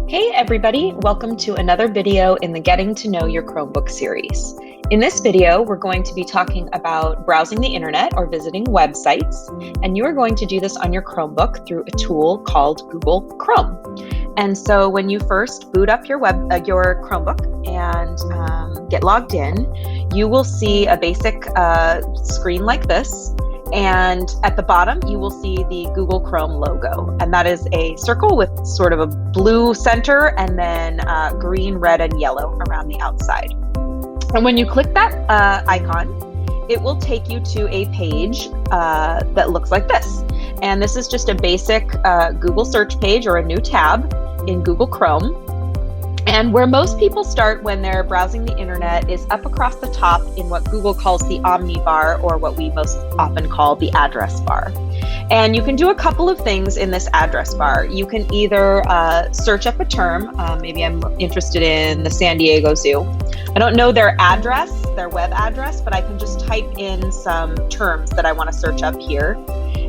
Hey everybody, welcome to another video in the Getting to Know Your Chromebook series. In this video, we're going to be talking about browsing the internet or visiting websites, and you are going to do this on your Chromebook through a tool called Google Chrome. And so when you first boot up your Chromebook and get logged in, you will see a basic screen like this. And at the bottom, you will see the Google Chrome logo. And that is a circle with sort of a blue center and then green, red, and yellow around the outside. And when you click that icon, it will take you to a page that looks like this. And this is just a basic Google search page or a new tab in Google Chrome. And where most people start when they're browsing the internet is up across the top in what Google calls the Omni bar, or what we most often call the address bar. And you can do a couple of things in this address bar. You can either search up a term. Maybe I'm interested in the San Diego Zoo. I don't know their address, their web address, but I can just type in some terms that I want to search up here.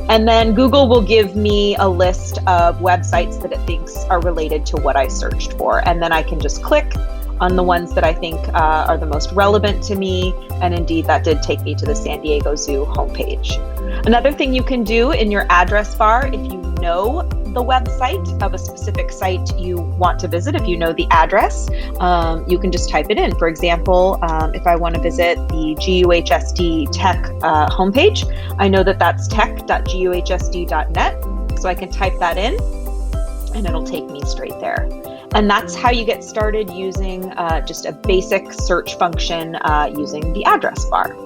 And then Google will give me a list of websites that it thinks are related to what I searched for. And then I can just click on the ones that I think are the most relevant to me. And indeed, that did take me to the San Diego Zoo homepage. Another thing you can do in your address bar, if you know the website of a specific site you want to visit, if you know the address, you can just type it in. For example, if I want to visit the GUHSD Tech homepage, I know that that's tech.guhsd.net, so I can type that in and it'll take me straight there. And that's how you get started using just a basic search function using the address bar.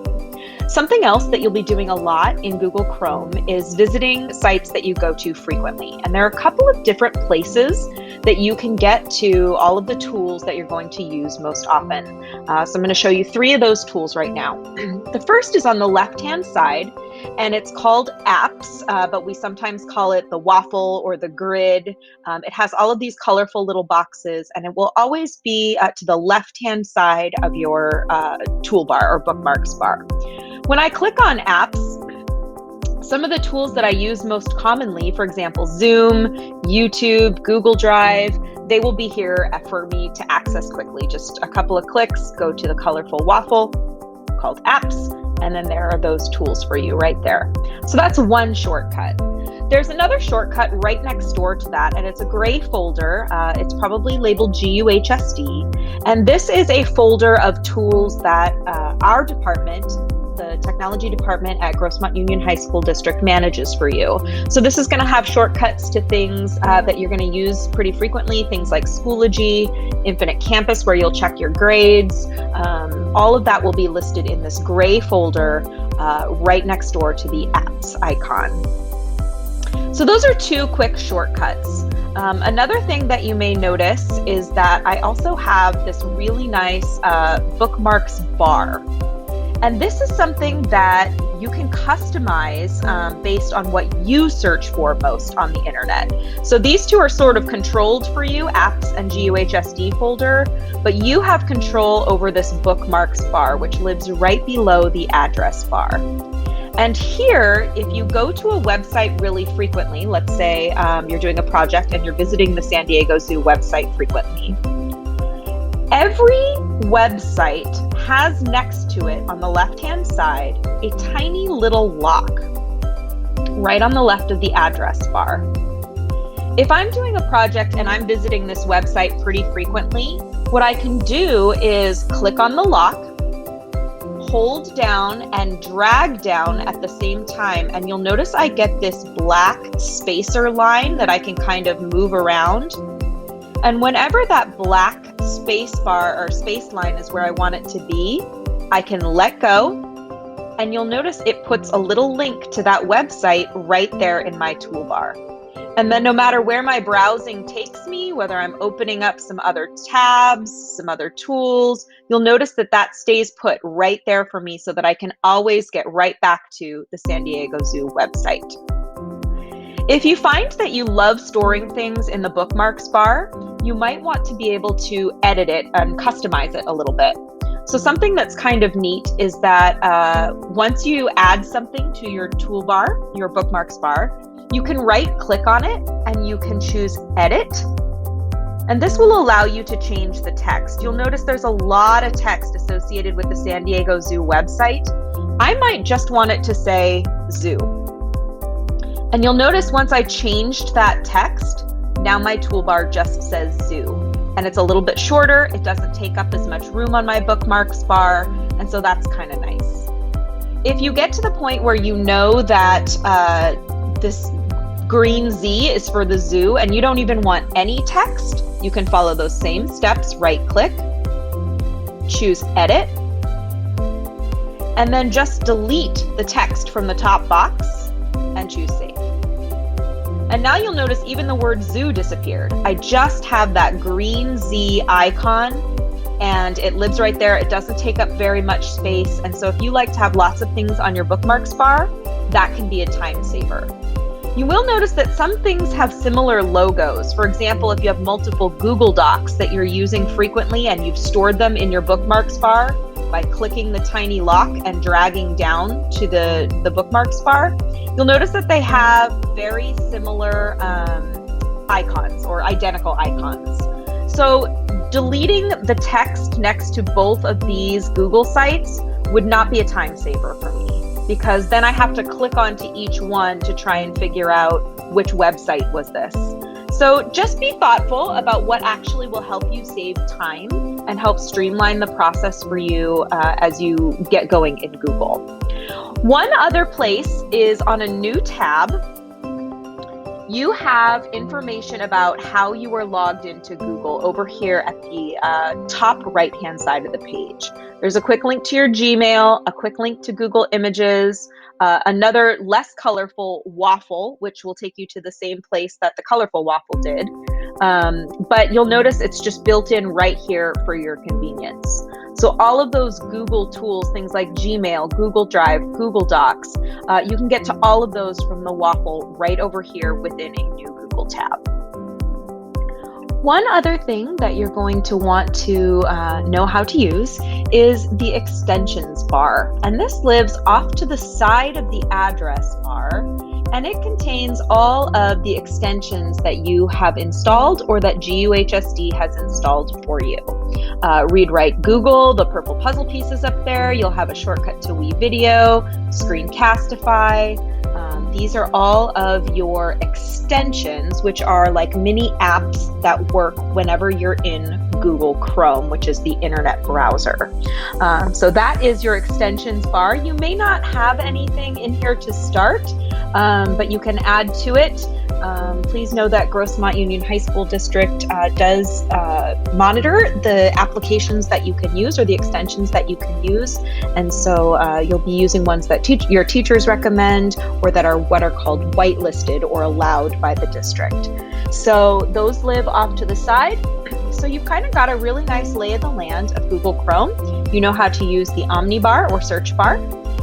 Something else that you'll be doing a lot in Google Chrome is visiting sites that you go to frequently. And there are a couple of different places that you can get to all of the tools that you're going to use most often. So I'm going to show you three of those tools right now. The first is on the left-hand side, and it's called Apps, but we sometimes call it the waffle or the grid. It has all of these colorful little boxes, and it will always be to the left-hand side of your toolbar or bookmarks bar. When I click on Apps, some of the tools that I use most commonly, for example, Zoom, YouTube, Google Drive, they will be here for me to access quickly. Just a couple of clicks, go to the colorful waffle called Apps, and then there are those tools for you right there. So that's one shortcut. There's another shortcut right next door to that, and it's a gray folder. It's probably labeled GUHSD, and this is a folder of tools that our department, the technology department at Grossmont Union High School District, manages for you. So this is going to have shortcuts to things that you're going to use pretty frequently, things like Schoology, Infinite Campus, where you'll check your grades. All of that will be listed in this gray folder right next door to the apps icon. So those are two quick shortcuts. Another thing that you may notice is that I also have this really nice bookmarks bar. And this is something that you can customize based on what you search for most on the internet. So these two are sort of controlled for you, Apps and GUHSD folder, but you have control over this bookmarks bar, which lives right below the address bar. And here, if you go to a website really frequently, let's say you're doing a project and you're visiting the San Diego Zoo website frequently, every website has next to it on the left-hand side a tiny little lock right on the left of the address bar. If I'm doing a project and I'm visiting this website pretty frequently, what I can do is click on the lock, hold down and drag down at the same time, and you'll notice I get this black spacer line that I can kind of move around. And whenever that black space bar or space line is where I want it to be, I can let go, and you'll notice it puts a little link to that website right there in my toolbar. And then no matter where my browsing takes me, whether I'm opening up some other tabs, some other tools, you'll notice that that stays put right there for me so that I can always get right back to the San Diego Zoo website. If you find that you love storing things in the bookmarks bar, you might want to be able to edit it and customize it a little bit. So something that's kind of neat is that once you add something to your toolbar, your bookmarks bar, you can right click on it and you can choose edit. And this will allow you to change the text. You'll notice there's a lot of text associated with the San Diego Zoo website. I might just want it to say zoo. And you'll notice once I changed that text, now my toolbar just says zoo. And it's a little bit shorter. It doesn't take up as much room on my bookmarks bar. And so that's kind of nice. If you get to the point where you know that this green Z is for the zoo and you don't even want any text, you can follow those same steps. Right click, choose edit, and then just delete the text from the top box and choose save. And now you'll notice even the word zoo disappeared. I just have that green Z icon and it lives right there. It doesn't take up very much space. And so if you like to have lots of things on your bookmarks bar, that can be a time saver. You will notice that some things have similar logos. For example, if you have multiple Google Docs that you're using frequently and you've stored them in your bookmarks bar, by clicking the tiny lock and dragging down to the bookmarks bar, you'll notice that they have very similar icons or identical icons. So deleting the text next to both of these Google sites would not be a time saver for me, because then I have to click onto each one to try and figure out which website was this. So just be thoughtful about what actually will help you save time and help streamline the process for you as you get going in Google. One other place is on a new tab. You have information about how you are logged into Google over here at the top right-hand side of the page. There's a quick link to your Gmail, a quick link to Google Images, another less colorful waffle, which will take you to the same place that the colorful waffle did. But you'll notice it's just built in right here for your convenience. So all of those Google tools, things like Gmail, Google Drive, Google Docs, you can get to all of those from the waffle right over here within a new Google tab. One other thing that you're going to want to know how to use is the extensions bar. And this lives off to the side of the address bar, and it contains all of the extensions that you have installed or that GUHSD has installed for you. Read Write Google, the purple puzzle pieces up there. You'll have a shortcut to WeVideo, Screencastify. These are all of your extensions, which are like mini apps that work whenever you're in Google Chrome, which is the internet browser. So that is your extensions bar. You may not have anything in here to start, but you can add to it. Please know that Grossmont Union High School District does monitor the applications that you can use or the extensions that you can use. And so you'll be using ones that your teachers recommend or that are what are called whitelisted or allowed by the district. So those live off to the side. So you've kind of got a really nice lay of the land of Google Chrome. You know how to use the Omnibar or search bar.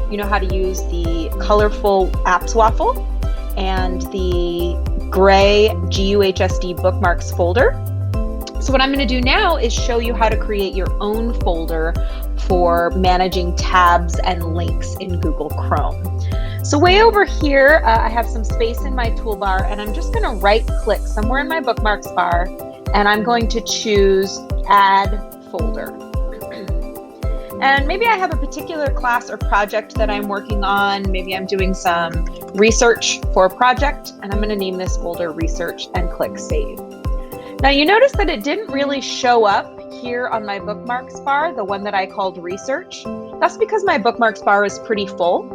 You know how to use the colorful apps waffle and the gray GUHSD bookmarks folder. So what I'm going to do now is show you how to create your own folder for managing tabs and links in Google Chrome. So way over here, I have some space in my toolbar, and I'm just going to right-click somewhere in my bookmarks bar, and I'm going to choose Add Folder. And maybe I have a particular class or project that I'm working on. Maybe I'm doing some research for a project, and I'm going to name this folder Research and click Save. Now you notice that it didn't really show up here on my bookmarks bar, the one that I called Research. That's because my bookmarks bar is pretty full.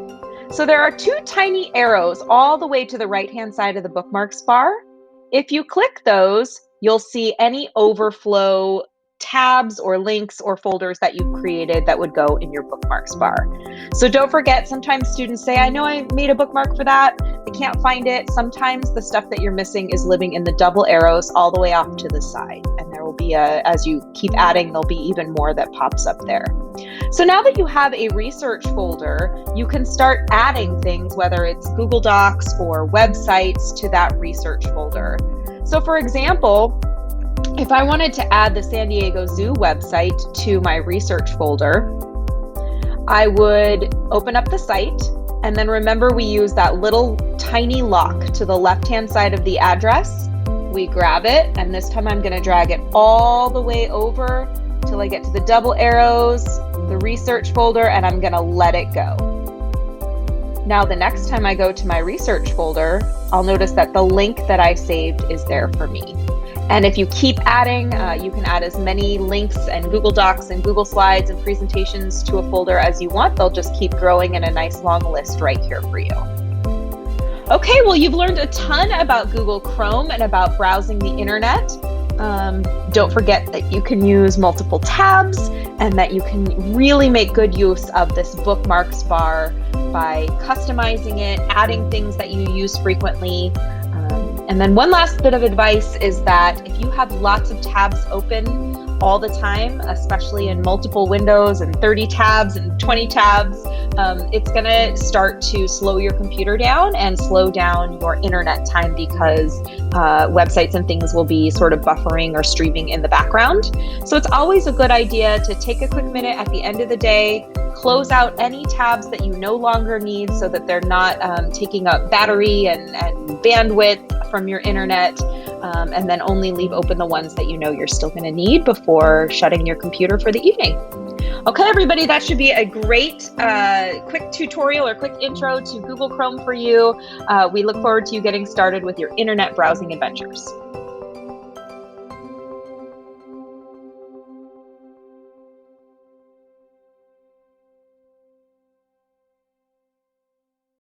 So there are two tiny arrows all the way to the right-hand side of the bookmarks bar. If you click those, you'll see any overflow tabs or links or folders that you've created that would go in your bookmarks bar. So don't forget, sometimes students say, I know I made a bookmark for that, I can't find it. Sometimes the stuff that you're missing is living in the double arrows all the way off to the side. And there will be as you keep adding, there'll be even more that pops up there. So now that you have a research folder, you can start adding things, whether it's Google Docs or websites, to that research folder. So for example, if I wanted to add the San Diego Zoo website to my research folder, I would open up the site, and then remember we use that little tiny lock to the left-hand side of the address. we grab it, and this time I'm going to drag it all the way over till I get to the double arrows, the research folder, and I'm going to let it go. Now, the next time I go to my research folder, I'll notice that the link that I saved is there for me. And if you keep adding, you can add as many links and Google Docs and Google Slides and presentations to a folder as you want. They'll just keep growing in a nice long list right here for you. Okay, well, you've learned a ton about Google Chrome and about browsing the internet. Don't forget that you can use multiple tabs and that you can really make good use of this bookmarks bar by customizing it, adding things that you use frequently. And then one last bit of advice is that if you have lots of tabs open all the time, especially in multiple windows and 30 tabs and 20 tabs, it's going to start to slow your computer down and slow down your internet time because websites and things will be sort of buffering or streaming in the background. So it's always a good idea to take a quick minute at the end of the day, close out any tabs that you no longer need so that they're not taking up battery and bandwidth from your internet, and then only leave open the ones that you know you're still going to need before shutting your computer for the evening. Okay, everybody, that should be a great quick tutorial or quick intro to Google Chrome for you. We look forward to you getting started with your internet browsing adventures.